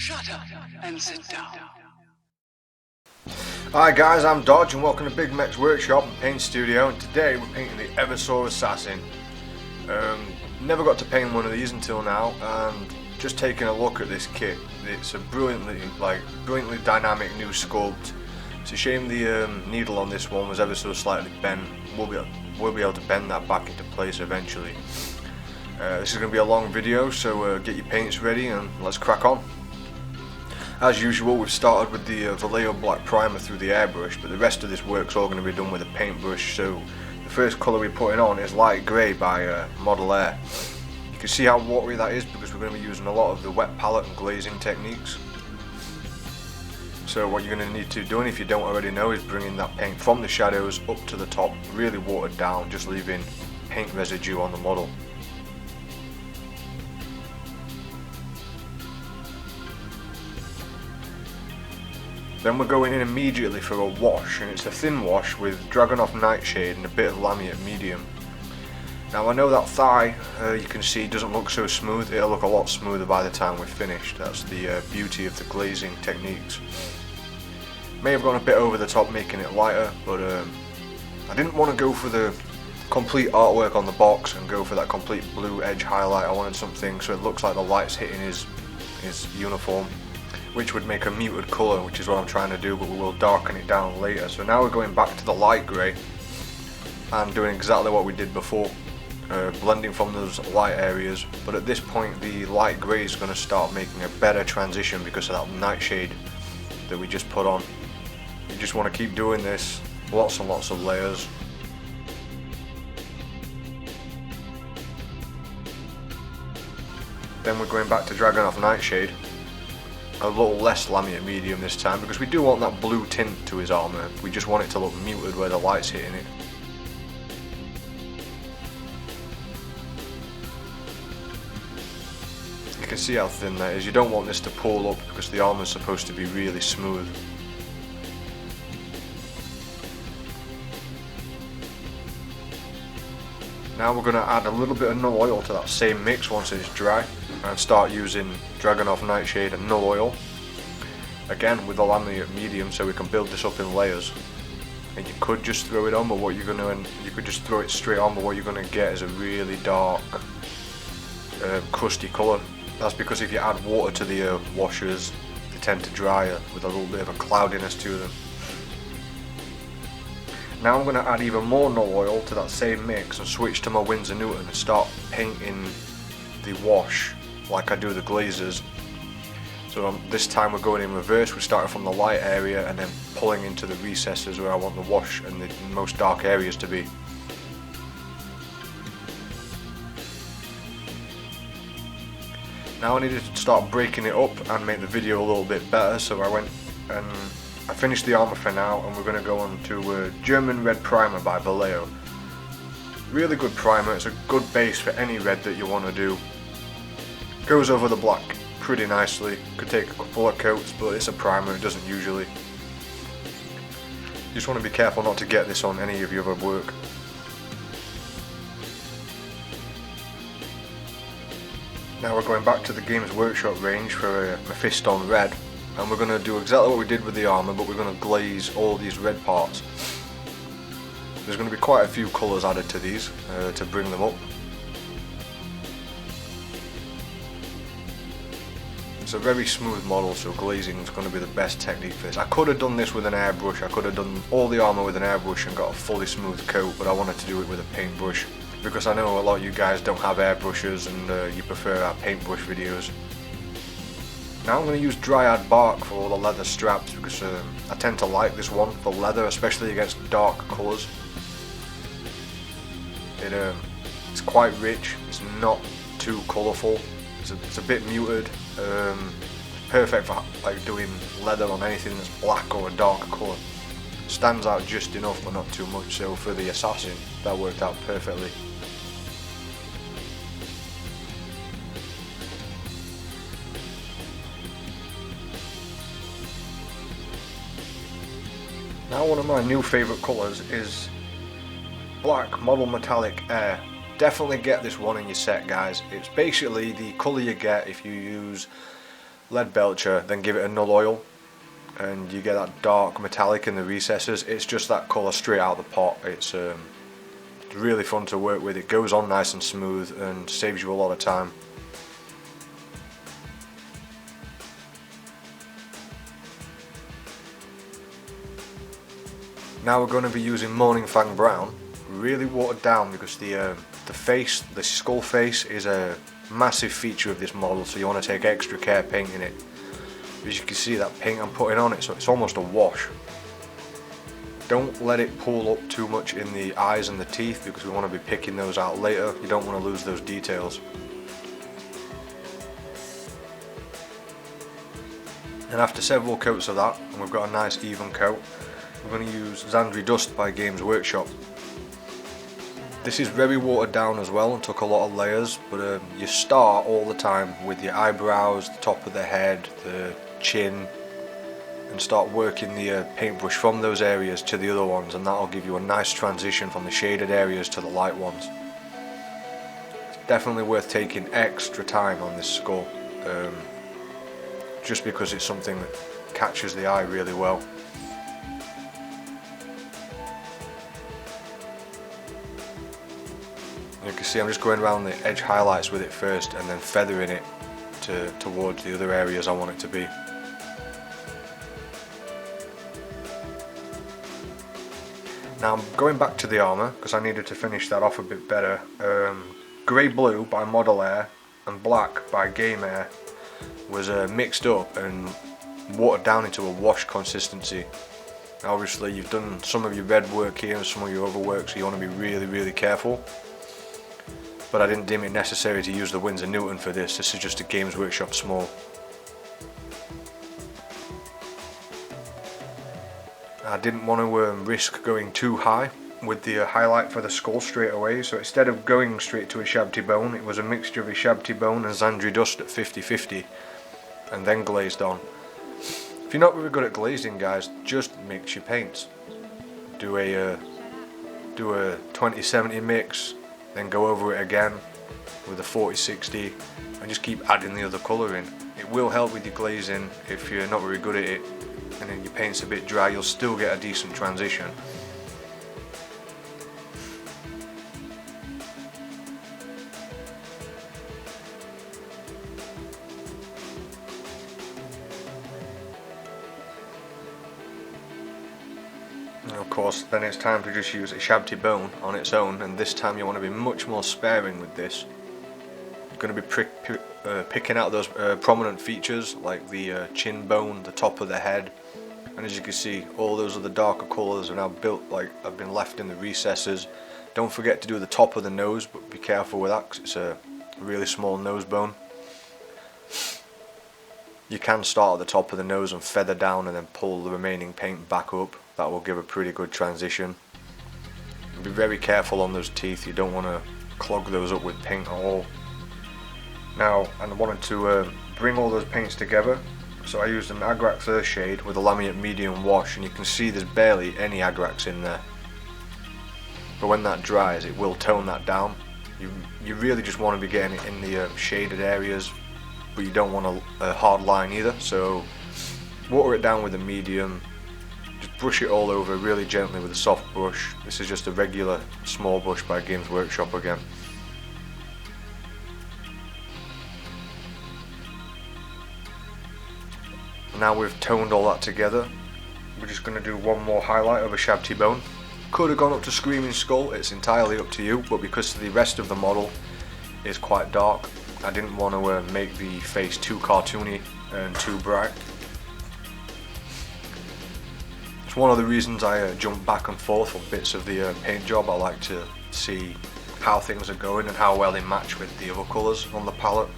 Shut up and sit down. Hi guys, I'm Dodge and welcome to Bigmeks Workshop and Paint Studio, and today we're painting the Eversor Assassin. Never got to paint one of these until now, and just taking a look at this kit, it's a brilliantly dynamic new sculpt. It's a shame the needle on this one was ever so slightly bent. We'll be able to bend that back into place eventually. This is going to be a long video, so get your paints ready and let's crack on. As usual, we've started with the Vallejo black primer through the airbrush, but the rest of this work's all going to be done with a paintbrush. So the first colour we're putting on is light grey by Model Air. You can see how watery that is because we're going to be using a lot of the wet palette and glazing techniques. So what you're going to need to do, if you don't already know, is bringing that paint from the shadows up to the top, really watered down, just leaving paint residue on the model. Then we're going in immediately for a wash, and it's a thin wash with Dragunov Nightshade and a bit of Lamiate Medium. Now I know that thigh, you can see, doesn't look so smooth. It'll look a lot smoother by the time we're finished. That's the beauty of the glazing techniques. May have gone a bit over the top making it lighter, but I didn't want to go for the complete artwork on the box and go for that complete blue edge highlight. I wanted something so it looks like the light's hitting his uniform, which would make a muted colour, which is what I'm trying to do, but we will darken it down later. So now we're going back to the light grey and doing exactly what we did before, blending from those light areas, but at this point the light grey is going to start making a better transition because of that nightshade that we just put on. You just want to keep doing this, lots and lots of layers. Then we're going back to Dragunov Nightshade, a little less Lamiate Medium this time, because we do want that blue tint to his armour. We just want it to look muted where the light's hitting it. You can see how thin that is. You don't want this to pull up because the armour is supposed to be really smooth. Now we're going to add a little bit of null oil to that same mix once it's dry, and start using Dragunov Nightshade and null oil, again with the Lamiate Medium, so we can build this up in layers. And you could just throw it on, but you could just throw it straight on, but what you're going to get is a really dark, crusty colour. That's because if you add water to the washers, they tend to dry with a little bit of a cloudiness to them. Now I'm going to add even more null oil to that same mix and switch to my Winsor Newton and start painting the wash like I do the glazes. So this time we're going in reverse. We're starting from the light area and then pulling into the recesses where I want the wash and the most dark areas to be. Now I needed to start breaking it up and make the video a little bit better, so I went and I finished the armour for now, and we're going to go on to German Red Primer by Vallejo. Really good primer. It's a good base for any red that you want to do. Goes over the black pretty nicely. Could take a couple of coats, but it's a primer, it doesn't usually. You just want to be careful not to get this on any of your other work. Now we're going back to the Games Workshop range for Mephiston Red, and we're going to do exactly what we did with the armour, but we're going to glaze all these red parts. There's going to be quite a few colours added to these to bring them up. It's a very smooth model, so glazing is going to be the best technique for this. I could have done this with an airbrush. I could have done all the armour with an airbrush and got a fully smooth coat, but I wanted to do it with a paintbrush because I know a lot of you guys don't have airbrushes and you prefer our paintbrush videos. Now I'm going to use Dryad Bark for all the leather straps because I tend to like this one for leather, especially against dark colours. It's quite rich, it's not too colourful, it's a bit muted, perfect for like doing leather on anything that's black or a dark colour. Stands out just enough but not too much, so for the Assassin that worked out perfectly. Now one of my new favourite colours is Black Model Metallic Air. Definitely get this one in your set, guys. It's basically the colour you get if you use lead belcher, then give it a null oil, and you get that dark metallic in the recesses. It's just that colour straight out of the pot. It's really fun to work with. It goes on nice and smooth and saves you a lot of time. Now we're going to be using Morning Fang Brown, really watered down, because the skull face is a massive feature of this model, so you want to take extra care painting it. As you can see, that paint I'm putting on it, so it's almost a wash. Don't let it pull up too much in the eyes and the teeth, because we want to be picking those out later. You don't want to lose those details. And after several coats of that, and we've got a nice even coat, we're going to use Xandri Dust by Games Workshop. This is very watered down as well and took a lot of layers, but you start all the time with your eyebrows, the top of the head, the chin, and start working the paintbrush from those areas to the other ones, and that'll give you a nice transition from the shaded areas to the light ones. It's definitely worth taking extra time on this skull, just because it's something that catches the eye really well. You can see I'm just going around the edge highlights with it first, and then feathering it towards the other areas I want it to be. Now I'm going back to the armour, because I needed to finish that off a bit better. Grey Blue by Model Air and Black by Game Air was mixed up and watered down into a wash consistency. Now obviously you've done some of your red work here and some of your other work, so you want to be really careful. But I didn't deem it necessary to use the Winsor Newton for this. This is just a Games Workshop small. I didn't want to risk going too high with the highlight for the skull straight away, so instead of going straight to a Shabti Bone, it was a mixture of a Shabti Bone and Xandri Dust at 50-50, and then glazed on. If you're not really good at glazing, guys, just mix your paints. Do a 20-70 mix, then go over it again with a 40-60, and just keep adding the other colour in. It will help with your glazing if you're not very good at it, and then your paint's a bit dry, you'll still get a decent transition. And of course, then it's time to just use a Shabti Bone on its own, and this time you want to be much more sparing with this. You're going to be picking out those prominent features like the chin bone, the top of the head, and as you can see, all those other darker colours are now built, like have been left in the recesses. Don't forget to do the top of the nose, but be careful with that because it's a really small nose bone. You can start at the top of the nose and feather down and then pull the remaining paint back up. That will give a pretty good transition. Be very careful on those teeth, you don't want to clog those up with paint at all. Now, I wanted to bring all those paints together, so I used an Agrax Earthshade with a Lamiate medium wash, and you can see there's barely any Agrax in there. But when that dries, it will tone that down. You really just want to be getting it in the shaded areas, but you don't want a hard line either, so water it down with a medium. Just brush it all over really gently with a soft brush. This is just a regular small brush by Games Workshop again. Now we've toned all that together, we're just going to do one more highlight of a Shabti Bone. Could have gone up to Screaming Skull, it's entirely up to you, but because the rest of the model is quite dark, I didn't want to make the face too cartoony and too bright. It's one of the reasons I jump back and forth on bits of the paint job. I like to see how things are going and how well they match with the other colours on the palette.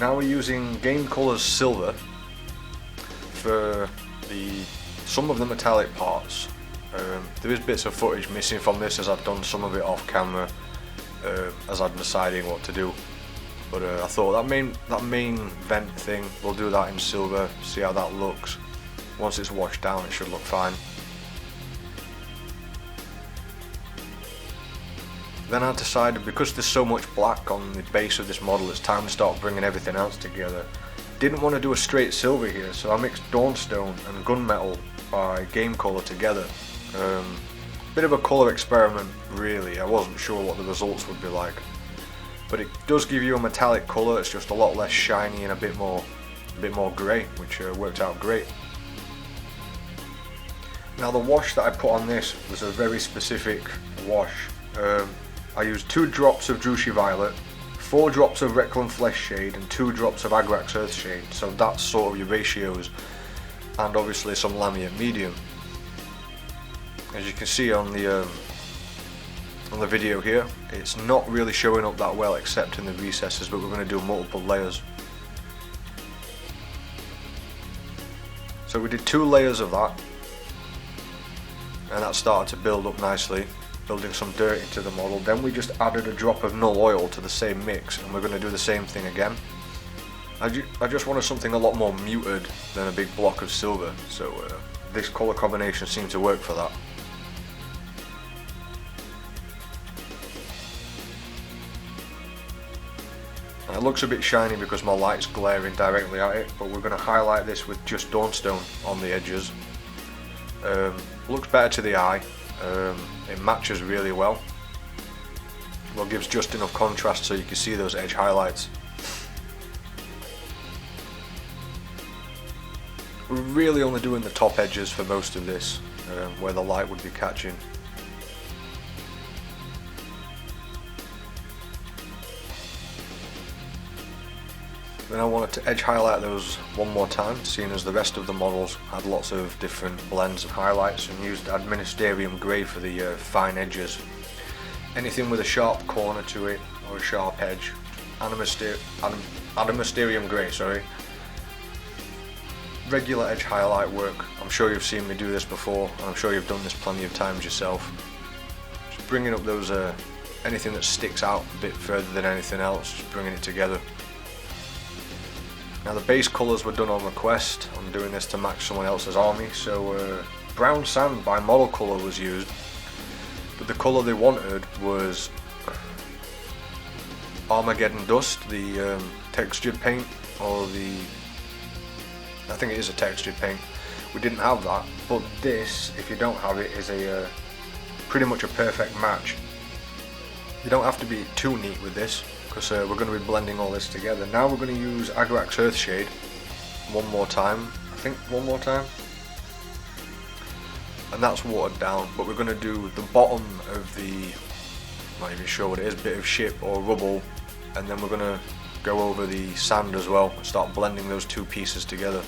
Now we're using Game Colours Silver for some of the metallic parts. There is bits of footage missing from this as I've done some of it off camera as I'm deciding what to do. But I thought that main vent thing, we'll do that in silver, see how that looks. Once it's washed down it should look fine. Then I decided, because there's so much black on the base of this model, it's time to start bringing everything else together. Didn't want to do a straight silver here, so I mixed Dawnstone and Gunmetal by Game Colour together. Bit of a colour experiment really, I wasn't sure what the results would be like. But it does give you a metallic colour, it's just a lot less shiny and a bit more grey, which worked out great. Now the wash that I put on this was a very specific wash. I used 2 drops of Drushi Violet, 4 drops of Recklin Flesh Shade and 2 drops of Agrax Earth Shade, so that's sort of your ratios, and obviously some Lamia Medium. As you can see on the video here, it's not really showing up that well except in the recesses, but we're going to do multiple layers. So we did 2 layers of that, and that started to build up nicely, building some dirt into the model. Then we just added a drop of null oil to the same mix, and we're going to do the same thing again. I just wanted something a lot more muted than a big block of silver, so this colour combination seemed to work for that. And it looks a bit shiny because my light's glaring directly at it, but we're going to highlight this with just Dawnstone on the edges. Looks better to the eye, it matches really well. Well, gives just enough contrast so you can see those edge highlights. We're really only doing the top edges for most of this, where the light would be catching. Then I wanted to edge highlight those one more time, seeing as the rest of the models had lots of different blends of highlights, and used Administerium Grey for the fine edges. Anything with a sharp corner to it or a sharp edge, Administerium Grey, sorry. Regular edge highlight work, I'm sure you've seen me do this before, and I'm sure you've done this plenty of times yourself. Just bringing up those, anything that sticks out a bit further than anything else, just bringing it together. Now the base colours were done on request. I'm doing this to match someone else's army, so brown sand by Model Colour was used, but the colour they wanted was Armageddon Dust, the textured paint, or I think it is a textured paint. We didn't have that, but this, if you don't have it, is a pretty much a perfect match. You don't have to be too neat with this, because we're going to be blending all this together. Now we're going to use Agrax Earthshade one more time, and that's watered down, but we're going to do the bottom of the, I'm not even sure what it is, bit of ship or rubble, and then we're going to go over the sand as well and start blending those 2 pieces together.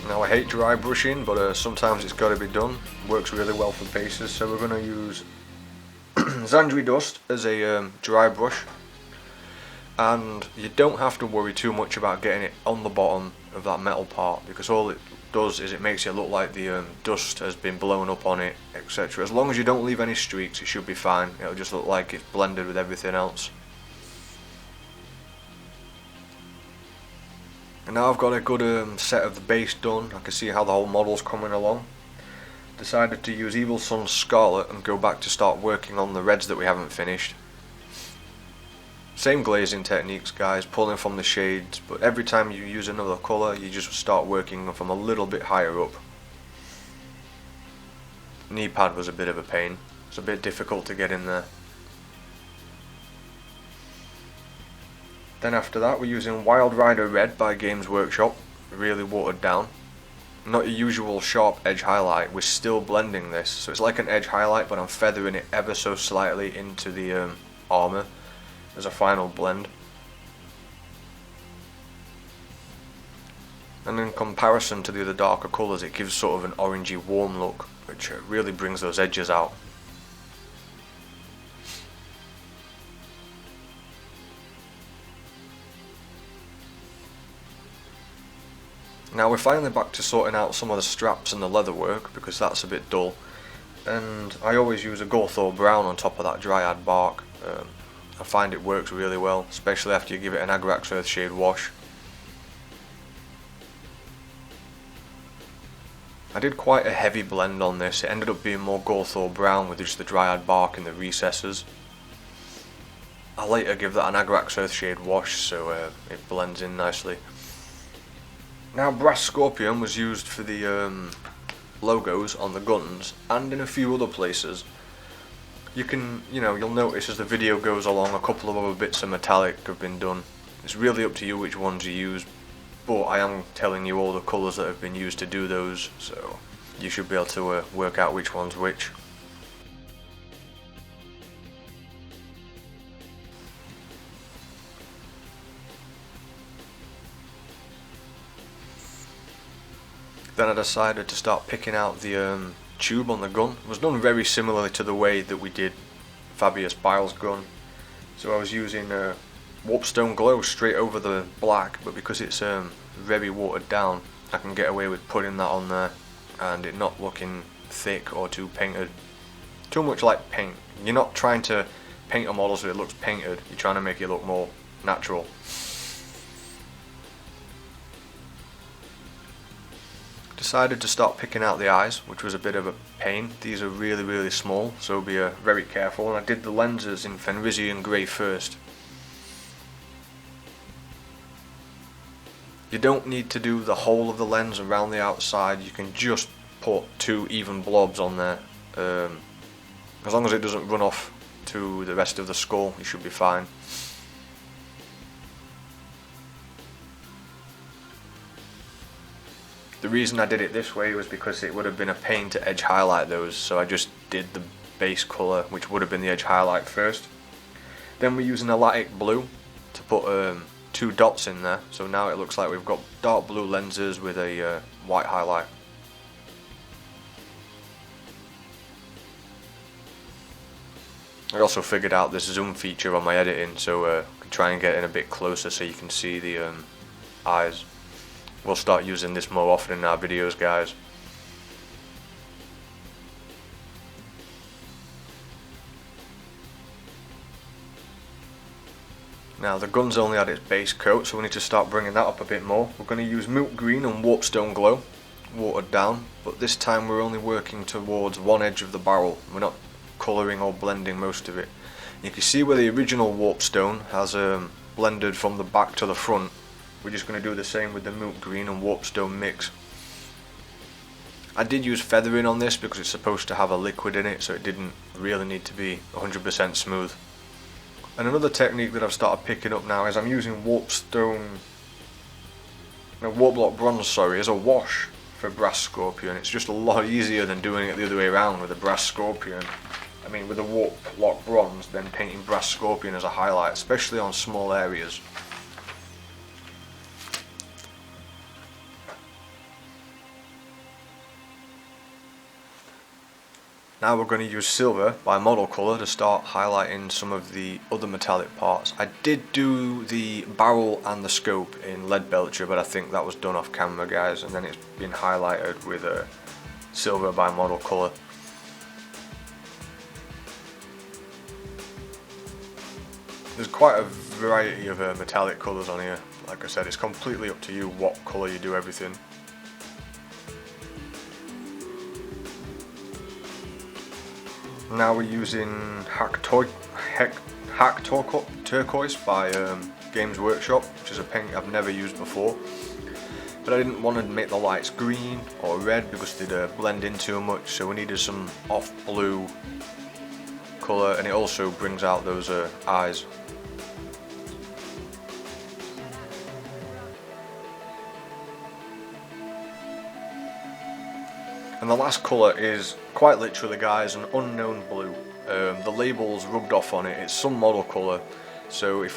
Now I hate dry brushing, but sometimes it's got to be done. Works really well for bases, so we're going to use Zandri Dust as a dry brush, and you don't have to worry too much about getting it on the bottom of that metal part, because all it does is it makes it look like the dust has been blown up on it, etc. As long as you don't leave any streaks, it should be fine. It'll just look like it's blended with everything else. And now I've got a good set of the base done. I can see how the whole model's coming along. Decided to use Evil Sun's Scarlet and go back to start working on the reds that we haven't finished. Same glazing techniques, guys, pulling from the shades, but every time you use another colour you just start working from a little bit higher up. Knee pad was a bit of a pain. It's a bit difficult to get in there. Then after that we're using Wild Rider Red by Games Workshop, really watered down. Not a usual sharp edge highlight, we're still blending this, so it's like an edge highlight but I'm feathering it ever so slightly into the armour as a final blend. And in comparison to the other darker colours, it gives sort of an orangey warm look, which really brings those edges out. Now we're finally back to sorting out some of the straps and the leather work, because that's a bit dull, and I always use a Gawthor Brown on top of that Dryad bark. I find it works really well, especially after you give it an Agrax Earthshade wash. I did quite a heavy blend on this. It ended up being more Gawthor brown with just the Dryad bark in the recesses. I later give that an Agrax Earthshade wash, so it blends in nicely. Now, Brass Scorpion was used for the logos on the guns and in a few other places. You'll notice as the video goes along, a couple of other bits of metallic have been done. It's really up to you which ones you use, but I am telling you all the colours that have been used to do those, so you should be able to work out which one's which. Then I decided to start picking out the tube on the gun. It was done very similarly to the way that we did Fabius Bile's gun. So I was using Warpstone Glow straight over the black, but because it's very watered down, I can get away with putting that on there and it not looking thick or too painted. Too much like paint. You're not trying to paint a model so it looks painted, you're trying to make it look more natural. Decided to start picking out the eyes, which was a bit of a pain. These are really small, so be very careful. And I did the lenses in Finalizing grey first. You don't need to do the whole of the lens around the outside, you can just put 2 even blobs on there. As long as it doesn't run off to the rest of the skull, you should be fine. The reason I did it this way was because it would have been a pain to edge highlight those, so I just did the base colour, which would have been the edge highlight first. Then we use an Elatic blue to put 2 dots in there, so now it looks like we've got dark blue lenses with a white highlight. I also figured out this zoom feature on my editing, so I can try and get in a bit closer so you can see the eyes. We'll start using this more often in our videos, guys. Now the gun's only at its base coat, so we need to start bringing that up a bit more. We're going to use Milk Green and Warpstone Glow, watered down, but this time we're only working towards one edge of the barrel. We're not colouring or blending most of it. You can see where the original Warpstone has blended from the back to the front. We're just going to do the same with the Milk Green and Warpstone mix. I did use feathering on this because it's supposed to have a liquid in it, so it didn't really need to be 100% smooth. And another technique that I've started picking up now is I'm using Warpblock Bronze, as a wash for Brass Scorpion. It's just a lot easier than doing it the other way around with a Brass Scorpion. I mean, with a Warpblock Bronze, then painting Brass Scorpion as a highlight, especially on small areas. Now we're going to use silver by Model Colour to start highlighting some of the other metallic parts. I did do the barrel and the scope in Lead Belcher, but I think that was done off camera, guys, and then it's been highlighted with silver by Model Colour. There's quite a variety of metallic colours on here. Like I said, it's completely up to you what colour you do everything. Now we're using Hack Turquoise by Games Workshop, which is a paint I've never used before. But I didn't want to make the lights green or red because they'd blend in too much, so we needed some off blue colour, and it also brings out those eyes. And the last colour is quite literally, guys, an unknown blue. The label's rubbed off on it. It's some model colour, so I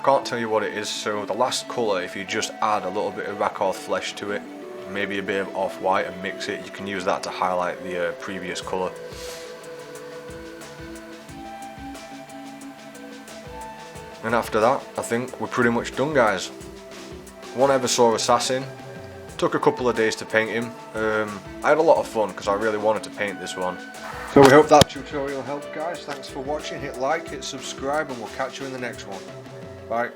can't tell you what it is. So the last colour, if you just add a little bit of Rakarth flesh to it, maybe a bit of off-white and mix it, you can use that to highlight the previous colour. And after that, I think we're pretty much done, guys. One Eversor Assassin, Took a couple of days to paint him. I had a lot of fun because I really wanted to paint this one. So we hope that tutorial helped, guys. Thanks for watching. Hit like, hit subscribe, and we'll catch you in the next one. Bye.